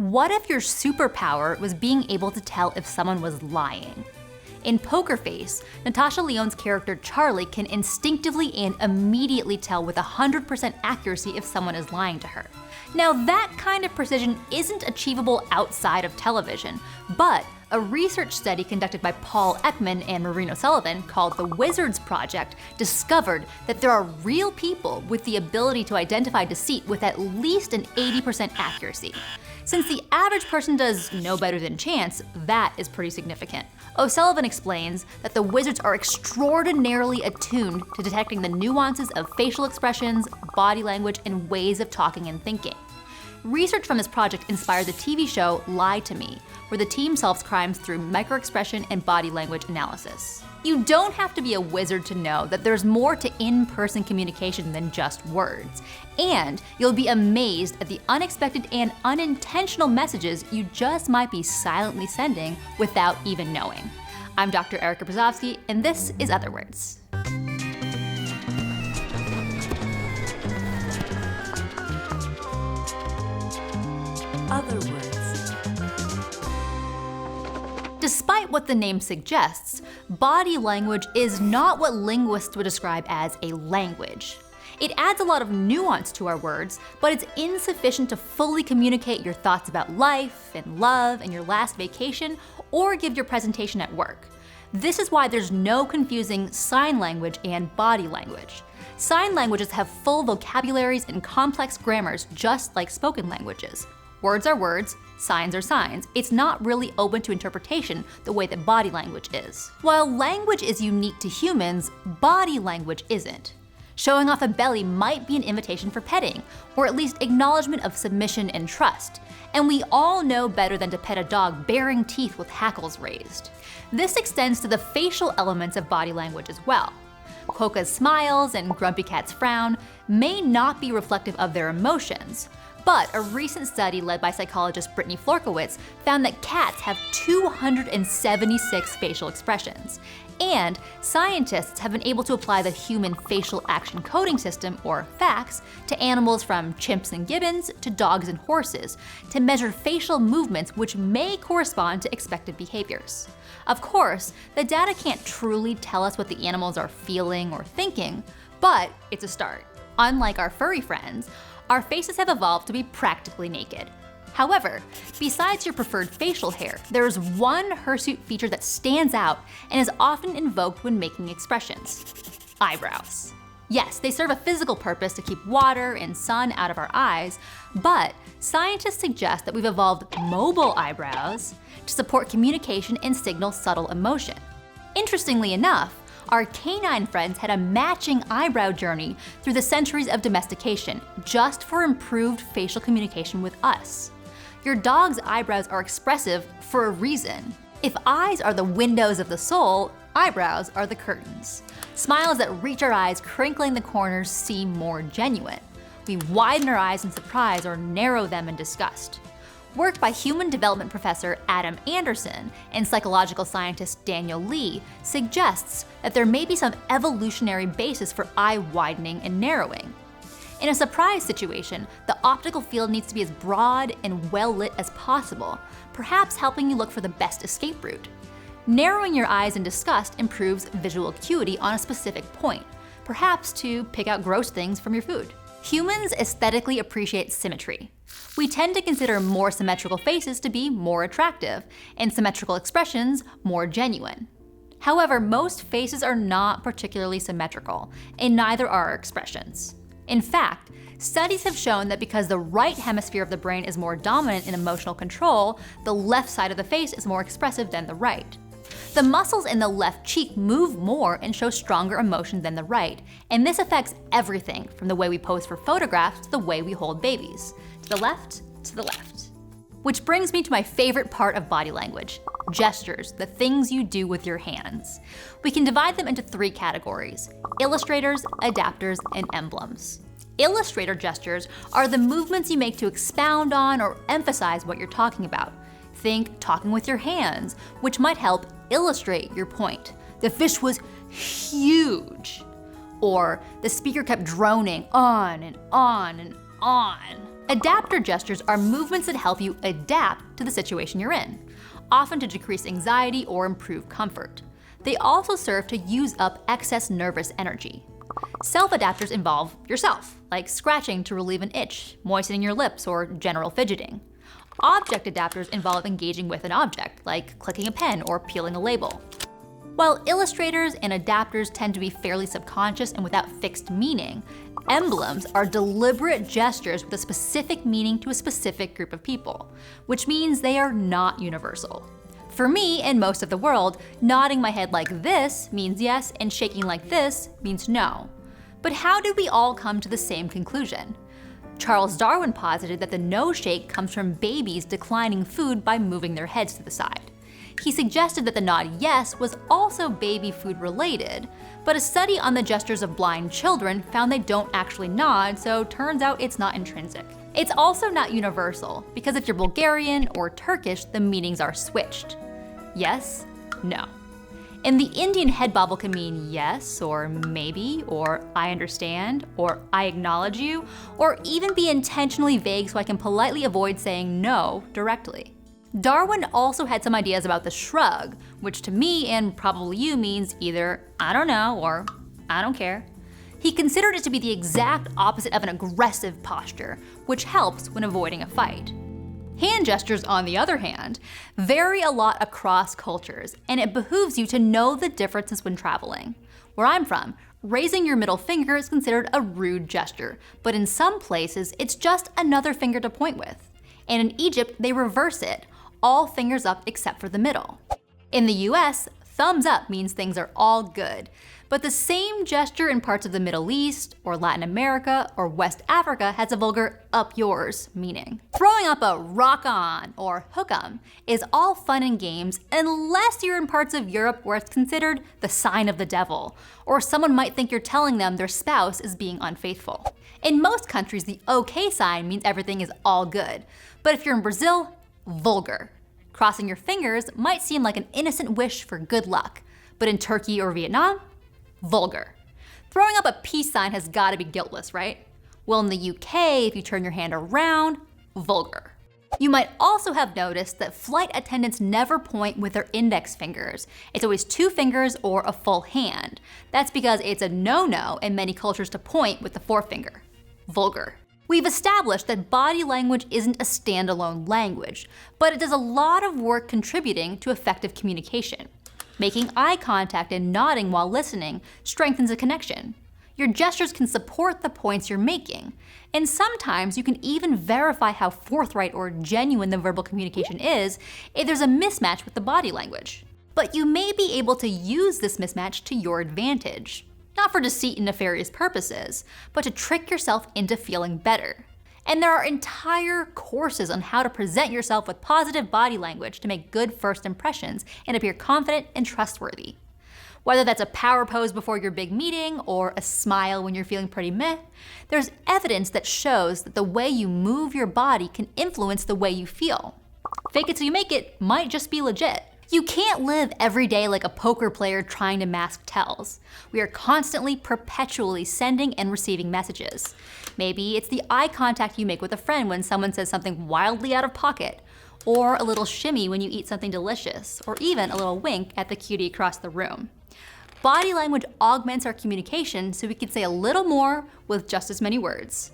What if your superpower was being able to tell if someone was lying? In Poker Face, Natasha Lyonne's character Charlie can instinctively and immediately tell with 100% accuracy if someone is lying to her. Now, that kind of precision isn't achievable outside of television, but a research study conducted by Paul Ekman and Maureen O'Sullivan called the Wizards Project discovered that there are real people with the ability to identify deceit with at least an 80% accuracy. Since the average person does no better than chance, that is pretty significant. O'Sullivan explains that the wizards are extraordinarily attuned to detecting the nuances of facial expressions, body language, and ways of talking and thinking. Research from this project inspired the TV show Lie to Me, where the team solves crimes through microexpression and body language analysis. You don't have to be a wizard to know that there's more to in-person communication than just words. And you'll be amazed at the unexpected and unintentional messages you just might be silently sending without even knowing. I'm Dr. Erica Brozovsky, and this is Otherwords. Otherwords. Despite what the name suggests, body language is not what linguists would describe as a language. It adds a lot of nuance to our words, but it's insufficient to fully communicate your thoughts about life and love and your last vacation, or give your presentation at work. This is why there's no confusing sign language and body language. Sign languages have full vocabularies and complex grammars just like spoken languages. Words are words, signs are signs. It's not really open to interpretation the way that body language is. While language is unique to humans, body language isn't. Showing off a belly might be an invitation for petting, or at least acknowledgement of submission and trust. And we all know better than to pet a dog baring teeth with hackles raised. This extends to the facial elements of body language as well. Quokka's smiles and Grumpy Cat's frown may not be reflective of their emotions, but a recent study led by psychologist Brittany Florkowitz found that cats have 276 facial expressions. And scientists have been able to apply the Human Facial Action Coding System, or FACS, to animals from chimps and gibbons to dogs and horses to measure facial movements which may correspond to expected behaviors. Of course, the data can't truly tell us what the animals are feeling or thinking, but it's a start. Unlike our furry friends, our faces have evolved to be practically naked. However, besides your preferred facial hair, there is one hirsute feature that stands out and is often invoked when making expressions: eyebrows. Yes, they serve a physical purpose to keep water and sun out of our eyes, but scientists suggest that we've evolved mobile eyebrows to support communication and signal subtle emotion. Interestingly enough, our canine friends had a matching eyebrow journey through the centuries of domestication, just for improved facial communication with us. Your dog's eyebrows are expressive for a reason. If eyes are the windows of the soul, eyebrows are the curtains. Smiles that reach our eyes, crinkling the corners, seem more genuine. We widen our eyes in surprise or narrow them in disgust. Work by human development professor Adam Anderson and psychological scientist Daniel Lee suggests that there may be some evolutionary basis for eye widening and narrowing. In a surprise situation, the optical field needs to be as broad and well lit as possible, perhaps helping you look for the best escape route. Narrowing your eyes in disgust improves visual acuity on a specific point, perhaps to pick out gross things from your food. Humans aesthetically appreciate symmetry. We tend to consider more symmetrical faces to be more attractive, and symmetrical expressions more genuine. However, most faces are not particularly symmetrical, and neither are our expressions. In fact, studies have shown that because the right hemisphere of the brain is more dominant in emotional control, the left side of the face is more expressive than the right. The muscles in the left cheek move more and show stronger emotion than the right, and this affects everything from the way we pose for photographs to the way we hold babies. To the left, to the left. Which brings me to my favorite part of body language: gestures, the things you do with your hands. We can divide them into three categories: illustrators, adapters, and emblems. Illustrator gestures are the movements you make to expound on or emphasize what you're talking about. Think talking with your hands, which might help illustrate your point. The fish was huge. Or the speaker kept droning on and on and on. Adapter gestures are movements that help you adapt to the situation you're in, often to decrease anxiety or improve comfort. They also serve to use up excess nervous energy. Self-adapters involve yourself, like scratching to relieve an itch, moistening your lips, or general fidgeting. Object adapters involve engaging with an object, like clicking a pen or peeling a label. While illustrators and adapters tend to be fairly subconscious and without fixed meaning, emblems are deliberate gestures with a specific meaning to a specific group of people, which means they are not universal. For me and most of the world, nodding my head like this means yes, and shaking like this means no. But how did we all come to the same conclusion? Charles Darwin posited that the no shake comes from babies declining food by moving their heads to the side. He suggested that the nod yes was also baby food related, but a study on the gestures of blind children found they don't actually nod, so turns out it's not intrinsic. It's also not universal, because if you're Bulgarian or Turkish, the meanings are switched. Yes, no. And the Indian head bobble can mean yes, or maybe, or I understand, or I acknowledge you, or even be intentionally vague so I can politely avoid saying no directly. Darwin also had some ideas about the shrug, which to me and probably you means either I don't know or I don't care. He considered it to be the exact opposite of an aggressive posture, which helps when avoiding a fight. Hand gestures, on the other hand, vary a lot across cultures, and it behooves you to know the differences when traveling. Where I'm from, raising your middle finger is considered a rude gesture, but in some places, it's just another finger to point with. And in Egypt, they reverse it, all fingers up except for the middle. In the US, thumbs up means things are all good, but the same gesture in parts of the Middle East, or Latin America, or West Africa has a vulgar up yours meaning. Throwing up a rock on or hook 'em is all fun and games unless you're in parts of Europe where it's considered the sign of the devil, or someone might think you're telling them their spouse is being unfaithful. In most countries, the okay sign means everything is all good, but if you're in Brazil, vulgar. Crossing your fingers might seem like an innocent wish for good luck, but in Turkey or Vietnam, vulgar. Throwing up a peace sign has got to be guiltless, right? Well, in the UK, if you turn your hand around, vulgar. You might also have noticed that flight attendants never point with their index fingers. It's always 2 fingers or a full hand. That's because it's a no-no in many cultures to point with the forefinger. Vulgar. We've established that body language isn't a standalone language, but it does a lot of work contributing to effective communication. Making eye contact and nodding while listening strengthens a connection. Your gestures can support the points you're making, and sometimes you can even verify how forthright or genuine the verbal communication is if there's a mismatch with the body language. But you may be able to use this mismatch to your advantage. Not for deceit and nefarious purposes, but to trick yourself into feeling better. And there are entire courses on how to present yourself with positive body language to make good first impressions and appear confident and trustworthy. Whether that's a power pose before your big meeting or a smile when you're feeling pretty meh, there's evidence that shows that the way you move your body can influence the way you feel. Fake it till you make it might just be legit. You can't live every day like a poker player trying to mask tells. We are constantly, perpetually sending and receiving messages. Maybe it's the eye contact you make with a friend when someone says something wildly out of pocket, or a little shimmy when you eat something delicious, or even a little wink at the cutie across the room. Body language augments our communication so we can say a little more with just as many words.